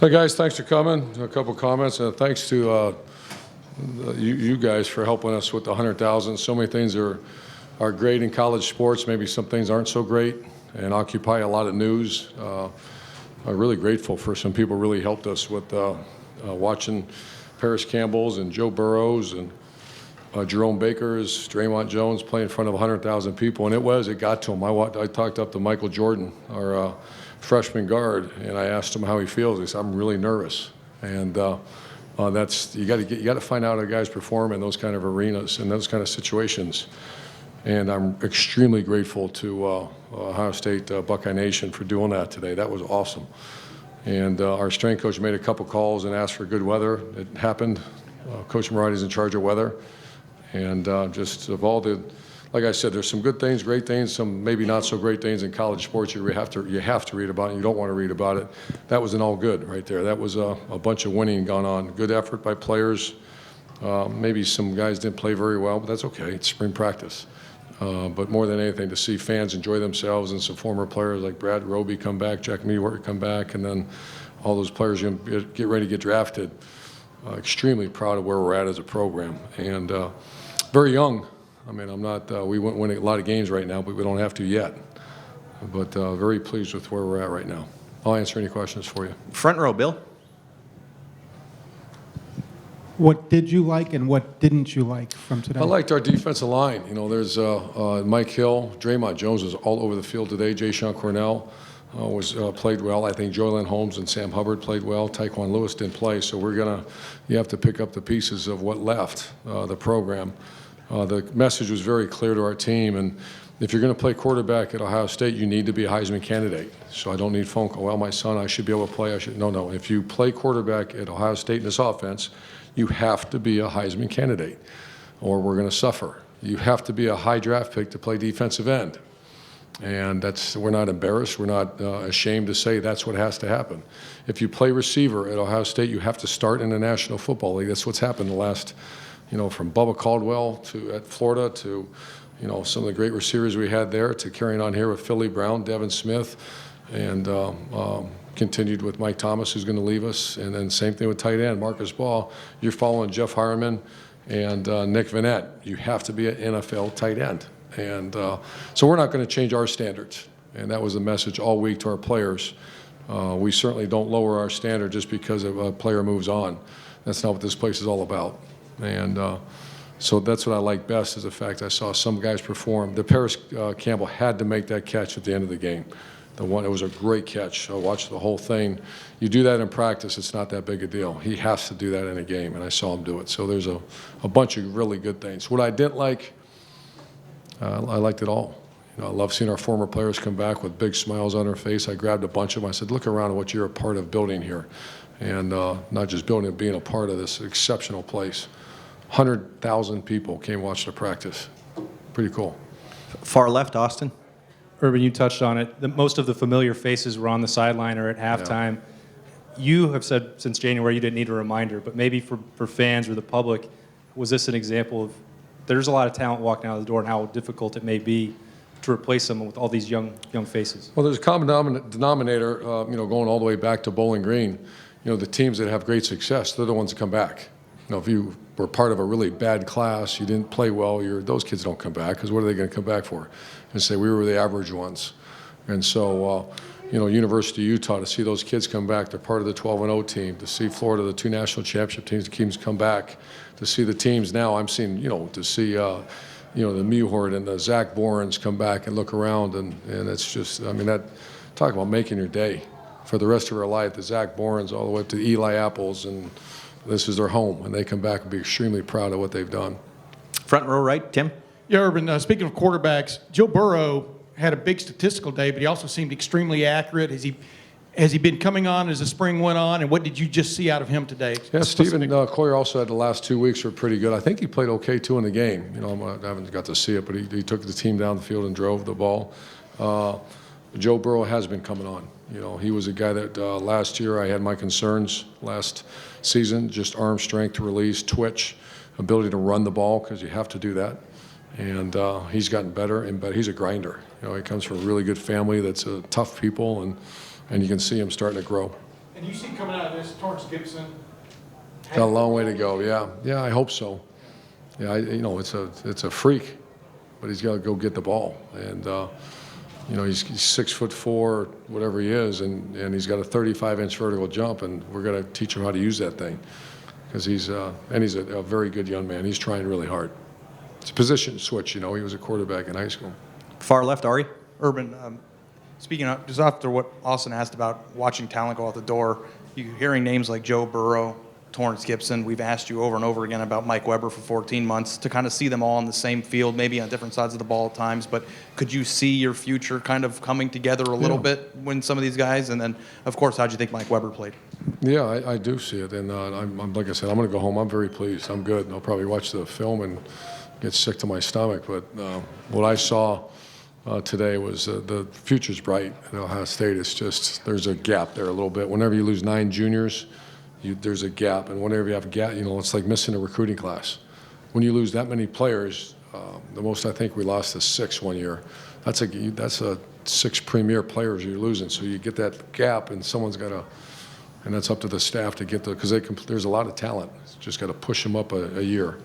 Hey guys, thanks for coming. A couple comments, and thanks to you guys for helping us with the 100,000. So many things are great in college sports. Maybe some things aren't so great and occupy a lot of news. I'm really grateful for some people really helped us with watching Paris Campbell's and Joe Burrow's and Jerome Baker's, Draymond Jones play in front of 100,000 people, and it got to him. I talked up to Michael Jordan, our freshman guard, and I asked him how he feels. He said, "I'm really nervous," and that's you got to find out how guys perform in those kind of arenas and those kind of situations. And I'm extremely grateful to Ohio State Buckeye Nation for doing that today. That was awesome. And our strength coach made a couple calls and asked for good weather. It happened. Coach Marotti's in charge of weather, and just of all the. Like I said, there's some good things, great things, some maybe not so great things in college sports you have to read about, and you don't want to read about it. That was an all good right there. That was a bunch of winning gone on. Good effort by players. Maybe some guys didn't play very well, but that's okay. It's spring practice. But more than anything, to see fans enjoy themselves and some former players like Brad Roby come back, Jack Meadworth come back, and then all those players get ready to get drafted. Extremely proud of where we're at as a program, and very young. I mean, I'm not, we wouldn't win a lot of games right now, but we don't have to yet. But very pleased with where we're at right now. I'll answer any questions for you. Front row, Bill. What did you like and what didn't you like from today? I liked our defensive line. You know, there's Mike Hill, Draymond Jones was all over the field today. Jay-Sean Cornell played well. I think Joylyn Holmes and Sam Hubbard played well. Tyquan Lewis didn't play, so you have to pick up the pieces of what left the program. The message was very clear to our team, and if you're going to play quarterback at Ohio State, you need to be a Heisman candidate. So I don't need phone call. Well, my son, I should be able to play. No. If you play quarterback at Ohio State in this offense, you have to be a Heisman candidate, or we're going to suffer. You have to be a high draft pick to play defensive end, and we're not embarrassed. We're not ashamed to say that's what has to happen. If you play receiver at Ohio State, you have to start in the National Football League. That's what's happened the last. From Bubba Caldwell at Florida to, some of the great receivers we had there to carrying on here with Philly Brown, Devin Smith, and continued with Mike Thomas, who's going to leave us, and then same thing with tight end, Marcus Ball. You're following Jeff Hireman and Nick Vanette. You have to be an NFL tight end. And so we're not going to change our standards. And that was the message all week to our players. We certainly don't lower our standard just because a player moves on. That's not what this place is all about. And so that's what I like best is the fact I saw some guys perform. The Paris Campbell had to make that catch at the end of the game. It was a great catch. I watched the whole thing. You do that in practice, it's not that big a deal. He has to do that in a game, and I saw him do it. So there's a bunch of really good things. What I didn't like, I liked it all. I love seeing our former players come back with big smiles on their face. I grabbed a bunch of them. I said, look around at what you're a part of building here. And not just building, being a part of this exceptional place. 100,000 people came watch the practice. Pretty cool. Far left, Austin. Urban, you touched on it. Most of the familiar faces were on the sideline or at halftime. Yeah. You have said since January you didn't need a reminder, but maybe for fans or the public, was this an example of there's a lot of talent walking out the door and how difficult it may be to replace them with all these young faces? Well, there's a common denominator, going all the way back to Bowling Green. The teams that have great success, they're the ones that come back. If you were part of a really bad class, you didn't play well, those kids don't come back because what are they going to come back for? And say we were the average ones. And so, University of Utah, to see those kids come back, they're part of the 12-0 team. To see Florida, the 2 national championship teams come back. To see the teams now, I'm seeing, to see, the Mewhort and the Zach Borens come back and look around, and it's just, talk about making your day. For the rest of our life, the Zach Borens all the way up to Eli Apples, and this is their home, and they come back and be extremely proud of what they've done. Front row right, Tim. Yeah, Urban, speaking of quarterbacks, Joe Burrow had a big statistical day, but he also seemed extremely accurate. Has he been coming on as the spring went on, and what did you just see out of him today? Yeah, Stephen Collier also had the last 2 weeks were pretty good. I think he played okay, too, in the game. I haven't got to see it, but he took the team down the field and drove the ball. Joe Burrow has been coming on. He was a guy that last year I had my concerns last season, just arm strength, release, twitch, ability to run the ball because you have to do that. And he's gotten better, but he's a grinder. He comes from a really good family that's tough people, and you can see him starting to grow. And you see coming out of this, Torrance Gibson. Got a long way to go. Yeah, yeah, I hope so. Yeah, you know, it's a freak, but he's got to go get the ball. And you know, he's 6'4", whatever he is, and he's got a 35-inch vertical jump, and we're going to teach him how to use that thing, because he's a very good young man. He's trying really hard. It's a position switch. You know, he was a quarterback in high school. Far left, Ari. Urban, speaking of, just after what Austin asked about watching talent go out the door, you hearing names like Joe Burrow, Torrance Gibson. We've asked you over and over again about Mike Weber for 14 months to kind of see them all on the same field, maybe on different sides of the ball at times. But could you see your future kind of coming together a little bit when some of these guys? And then, of course, how'd you think Mike Weber played? Yeah, I do see it, and I'm like I said, I'm going to go home. I'm very pleased. I'm good. I'll probably watch the film and get sick to my stomach. But what I saw today was the future's bright at Ohio State. It's just there's a gap there a little bit. Whenever you lose 9 juniors, there's a gap, and whenever you have a gap, you know, it's like missing a recruiting class. When you lose that many players, the most I think we lost is 6 one year. That's a 6 premier players you're losing. So you get that gap, and someone's got to, and that's up to the staff to get the, because there's a lot of talent. Just got to push them up a year.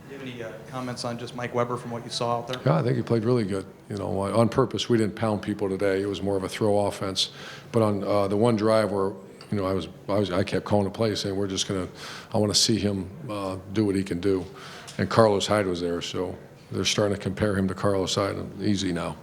Do you have any comments on just Mike Weber from what you saw out there? Yeah, I think he played really good. You know, on purpose, we didn't pound people today. It was more of a throw offense. But on the one drive where, you know, I kept calling the play saying I want to see him do what he can do. And Carlos Hyde was there, so they're starting to compare him to Carlos Hyde. Easy now.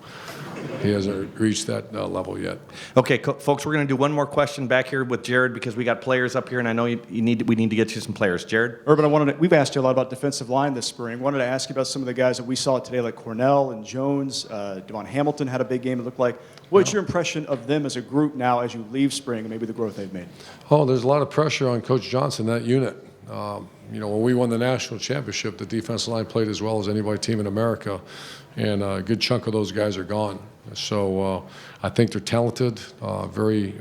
He hasn't reached that level yet. Okay, folks, we're going to do one more question back here with Jared because we got players up here, and I know we need to get you some players. Jared? Urban, we've asked you a lot about defensive line this spring. Wanted to ask you about some of the guys that we saw today, like Cornell and Jones. Devon Hamilton had a big game, it looked like. What's your impression of them as a group now as you leave spring and maybe the growth they've made? Oh, there's a lot of pressure on Coach Johnson, that unit. You know, when we won the national championship, the defensive line played as well as anybody team in America, and a good chunk of those guys are gone. So I think they're talented, very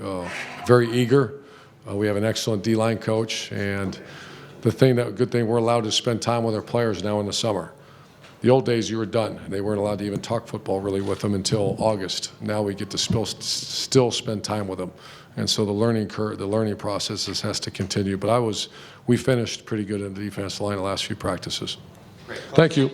eager. We have an excellent D-line coach, and good thing we're allowed to spend time with our players now in the summer. The old days, you were done. They weren't allowed to even talk football really with them until August. Now we get to still spend time with them. And so the learning process has to continue. But we finished pretty good in the defensive line the last few practices. Thank you.